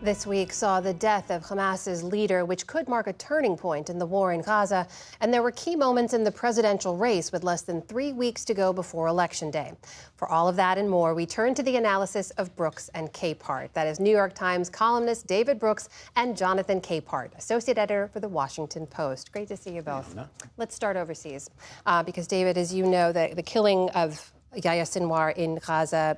This week saw the death of Hamas's leader, which could mark a turning point in the war in Gaza. And there were key moments in the presidential race with less than 3 weeks to go before Election Day. For all of that and more, we turn to the analysis of Brooks and Capehart. That is New York Times columnist David Brooks and Jonathan Capehart, associate editor for The Washington Post. Great to see you both. Yeah. Let's start overseas. Because, David, as you know, the killing of Yahya Sinwar in Gaza,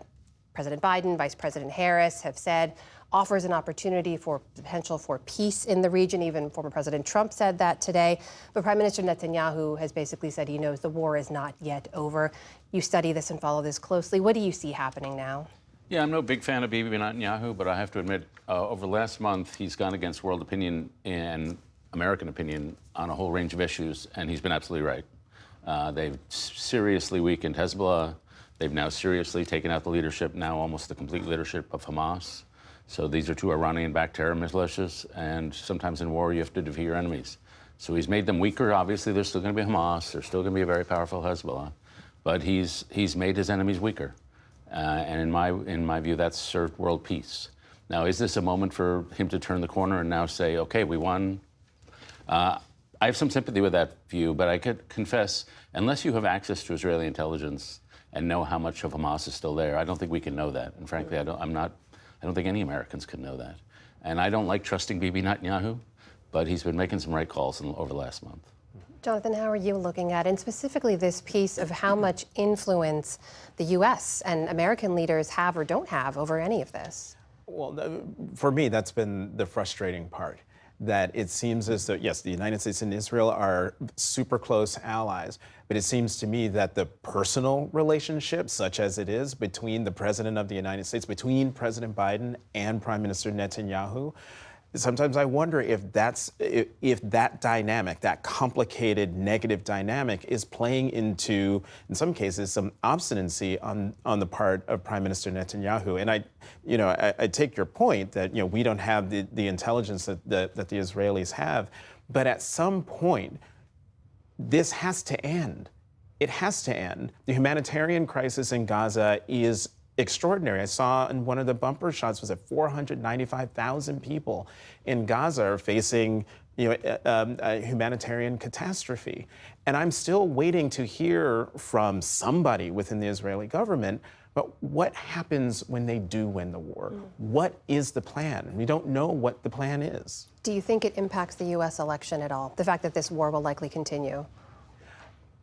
President Biden, Vice President Harris have said offers an opportunity for potential for peace in the region. Even former President Trump said that today. But Prime Minister Netanyahu has basically said he knows the war is not yet over. You study this and follow this closely. What do you see happening now? Yeah, I'm no big fan of Bibi Netanyahu, but I have to admit, over the last month, he's gone against world opinion and American opinion on a whole range of issues, and he's been absolutely right. They've seriously weakened Hezbollah. They've now seriously taken out the leadership, now almost the complete leadership of Hamas. So these are two Iranian-backed terror militias, and sometimes in war you have to defeat your enemies. So he's made them weaker. Obviously, there's still going to be Hamas. There's still going to be a very powerful Hezbollah, but he's made his enemies weaker. And in my view, that's served world peace. Now, is this a moment for him to turn the corner and now say, "Okay, we won"? I have some sympathy with that view, but I could confess, unless you have access to Israeli intelligence and know how much of Hamas is still there, I don't think we can know that. And frankly, I don't think any Americans can know that. And I don't like trusting Bibi Netanyahu, but he's been making some right calls over the last month. Jonathan, how are you looking at, and specifically this piece of how much influence the U.S. and American leaders have or don't have over any of this? Well, for me, that's been the frustrating part. That it seems as though, yes, the United States and Israel are super close allies, but it seems to me that the personal relationship, such as it is between the President of the United States, between President Biden and Prime Minister Netanyahu, sometimes I wonder if that dynamic, that complicated negative dynamic, is playing into, in some cases, some obstinacy on the part of Prime Minister Netanyahu. And I take your point that we don't have the intelligence that the Israelis have, but at some point, this has to end. It has to end. The humanitarian crisis in Gaza is extraordinary. I saw in one of the bumper shots was that 495,000 people in Gaza are facing a humanitarian catastrophe. And I'm still waiting to hear from somebody within the Israeli government, but what happens when they do win the war? What is the plan? We don't know what the plan is. Do you think it impacts the U.S. election at all, the fact that this war will likely continue?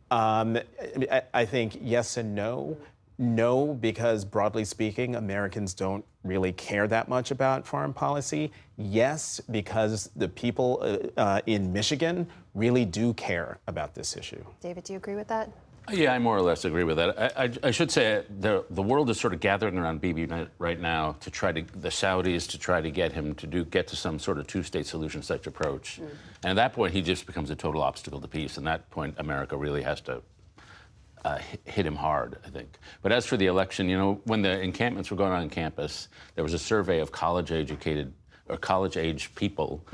I think yes and no. No, because broadly speaking, Americans don't really care that much about foreign policy. Yes, because the people in Michigan really do care about this issue. David, do you agree with that? Yeah, I more or less agree with that. I should say the world is sort of gathering around Bibi right now to try to, the Saudis, to try to get him to get to some sort of two-state solution-such approach. And at that point, he just becomes a total obstacle to peace. And at that point, America really has to hit him hard, I think. But as for the election, when the encampments were going on campus, there was a survey of college-educated or college-age people.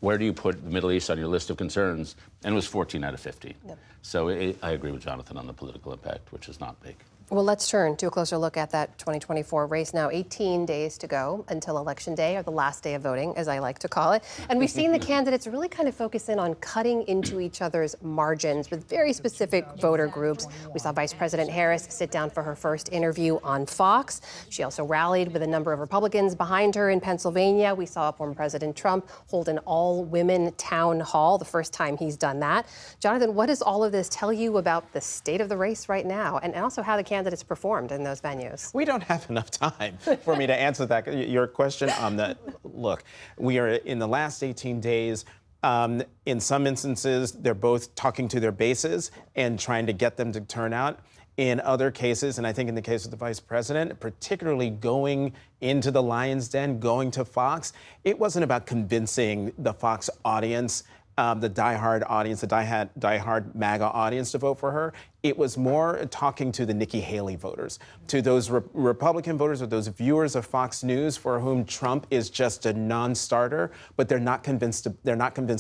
Where do you put the Middle East on your list of concerns? And it was 14 out of 50. Yep. So I agree with Jonathan on the political impact, which is not big. Well, let's turn to a closer look at that 2024 race now. 18 days to go until Election Day, or the last day of voting, as I like to call it. And we've seen the candidates really kind of focus in on cutting into each other's margins with very specific voter groups. We saw Vice President Harris sit down for her first interview on Fox. She also rallied with a number of Republicans behind her in Pennsylvania. We saw former President Trump hold an all-women town hall, the first time he's done that. Jonathan, what does all of this tell you about the state of the race right now, and also how the candidates performed in those venues? We don't have enough time for me to answer your question on that. Look, we are in the last 18 days. In some instances, they're both talking to their bases and trying to get them to turn out. In other cases, and I think in the case of the vice president, particularly going into the Lion's Den, going to Fox, it wasn't about convincing the Fox audience, the diehard audience, the diehard MAGA audience to vote for her. It was more talking to the Nikki Haley voters, to those Republican voters or those viewers of Fox News for whom Trump is just a non-starter, but they're not convinced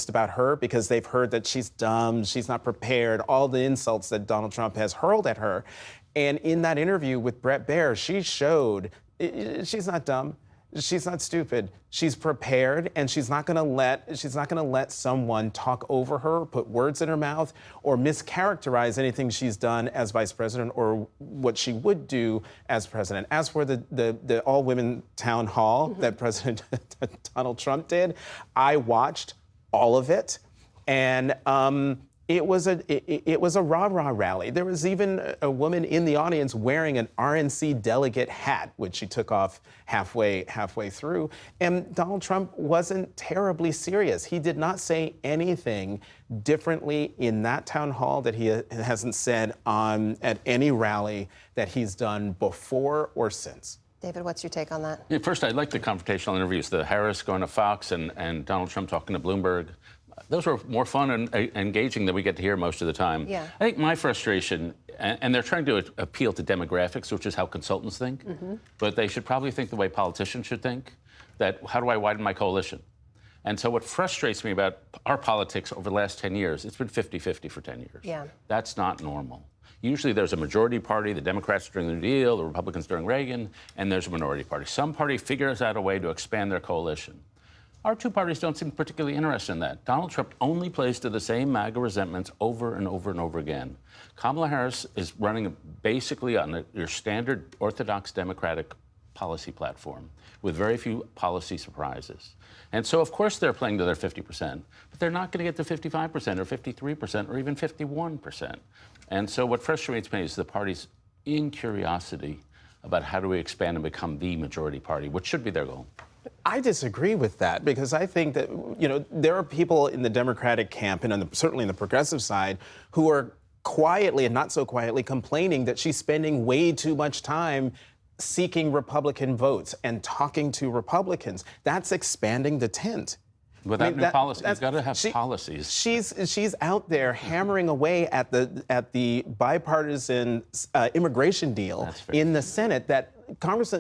about her because they've heard that she's dumb, she's not prepared, all the insults that Donald Trump has hurled at her. And in that interview with Bret Baier, she showed she's not dumb. She's not stupid. She's prepared, and she's not going to let someone talk over her, put words in her mouth, or mischaracterize anything she's done as vice president or what she would do as president. As for the all-women town hall that President Donald Trump did, I watched all of it, and it was a rah-rah rally. There was even a woman in the audience wearing an RNC delegate hat, which she took off halfway through. And Donald Trump wasn't terribly serious. He did not say anything differently in that town hall that he hasn't said at any rally that he's done before or since. David, what's your take on that? Yeah, first, I like the confrontational interviews, the Harris going to Fox and Donald Trump talking to Bloomberg. Those were more fun and engaging than we get to hear most of the time. Yeah. I think my frustration, and they're trying to appeal to demographics, which is how consultants think, but they should probably think the way politicians should think, that how do I widen my coalition? And so what frustrates me about our politics over the last 10 years, it's been 50-50 for 10 years. Yeah. That's not normal. Usually there's a majority party, the Democrats during the New Deal, the Republicans during Reagan, and there's a minority party. Some party figures out a way to expand their coalition. Our two parties don't seem particularly interested in that. Donald Trump only plays to the same MAGA resentments over and over and over again. Kamala Harris is running basically on your standard orthodox Democratic policy platform with very few policy surprises. And so, of course, they're playing to their 50%, but they're not going to get to 55% or 53% or even 51%. And so what frustrates me is the party's incuriosity about how do we expand and become the majority party, which should be their goal. I disagree with that because I think that, there are people in the Democratic camp and certainly in the progressive side who are quietly and not so quietly complaining that she's spending way too much time seeking Republican votes and talking to Republicans. That's expanding the tent. Without new policy, you've got to have policies. She's out there hammering away at the bipartisan immigration deal in the Senate that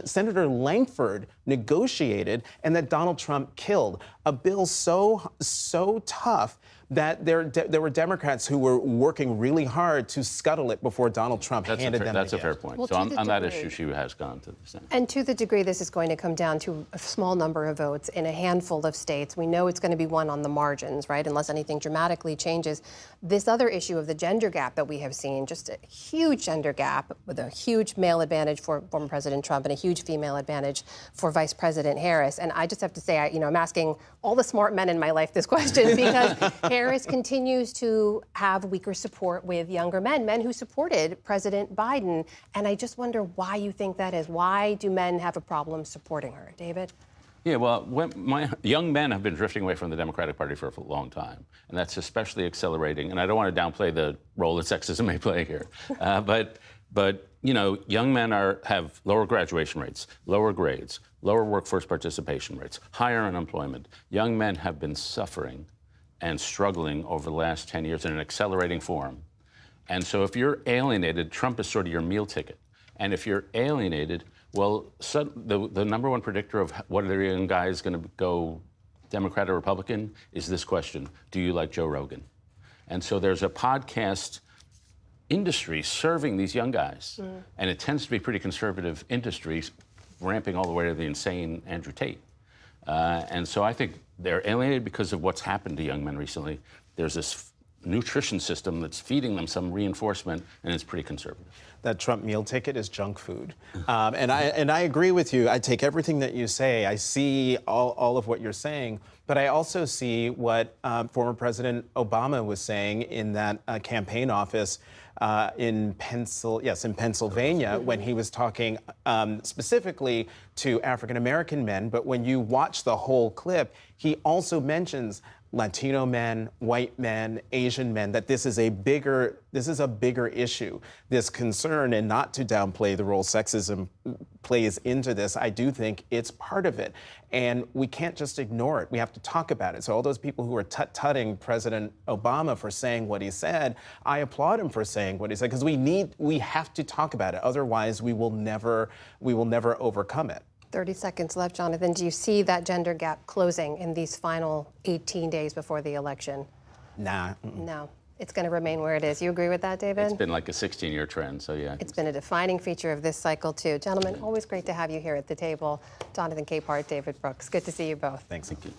Senator Langford negotiated and that Donald Trump killed. A bill so tough that there were Democrats who were working really hard to scuttle it before Donald Trump handed them. That's a fair point. Well, so on that issue, she has gone to the Senate. And to the degree this is going to come down to a small number of votes in a handful of states, we know it's going to be won on the margins, right? Unless anything dramatically changes. This other issue of the gender gap that we have seen, just a huge gender gap with a huge male advantage for former President Trump and a huge female advantage for Vice President Harris. And I just have to say, I'm asking all the smart men in my life this question because Harris continues to have weaker support with younger men who supported President Biden. And I just wonder why you think that is. Why do men have a problem supporting her? David? Yeah, well, young men have been drifting away from the Democratic Party for a long time, and that's especially accelerating. And I don't want to downplay the role that sexism may play here, but young men have lower graduation rates, lower grades, lower workforce participation rates, higher unemployment. Young men have been suffering and struggling over the last 10 years in an accelerating form. And so if you're alienated, Trump is sort of your meal ticket. And if you're alienated, well, the number one predictor of whether a young guy is going to go Democrat or Republican is this question: do you like Joe Rogan? And so there's a podcast industry serving these young guys, and it tends to be pretty conservative industries, ramping all the way to the insane Andrew Tate. And so I think they're alienated because of what's happened to young men recently. There's this nutrition system that's feeding them some reinforcement, and it's pretty conservative. That Trump meal ticket is junk food. And I agree with you. I take everything that you say. I see all of what you're saying. But I also see what former President Obama was saying in that campaign office in Pennsylvania, when he was talking specifically to African-American men. But when you watch the whole clip, he also mentions Latino men, white men, Asian men, that this is a bigger issue, this concern, and not to downplay the role sexism plays into this. I do think it's part of it. And we can't just ignore it. We have to talk about it. So all those people who are tut-tutting President Obama for saying what he said, I applaud him for saying what he said, because we have to talk about it. Otherwise, we will never overcome it. 30 seconds left, Jonathan. Do you see that gender gap closing in these final 18 days before the election? Nah. No. It's going to remain where it is. You agree with that, David? It's been like a 16-year trend, so yeah. It's been a defining feature of this cycle, too. Gentlemen, always great to have you here at the table. Jonathan Capehart, David Brooks. Good to see you both. Thanks. Thank you.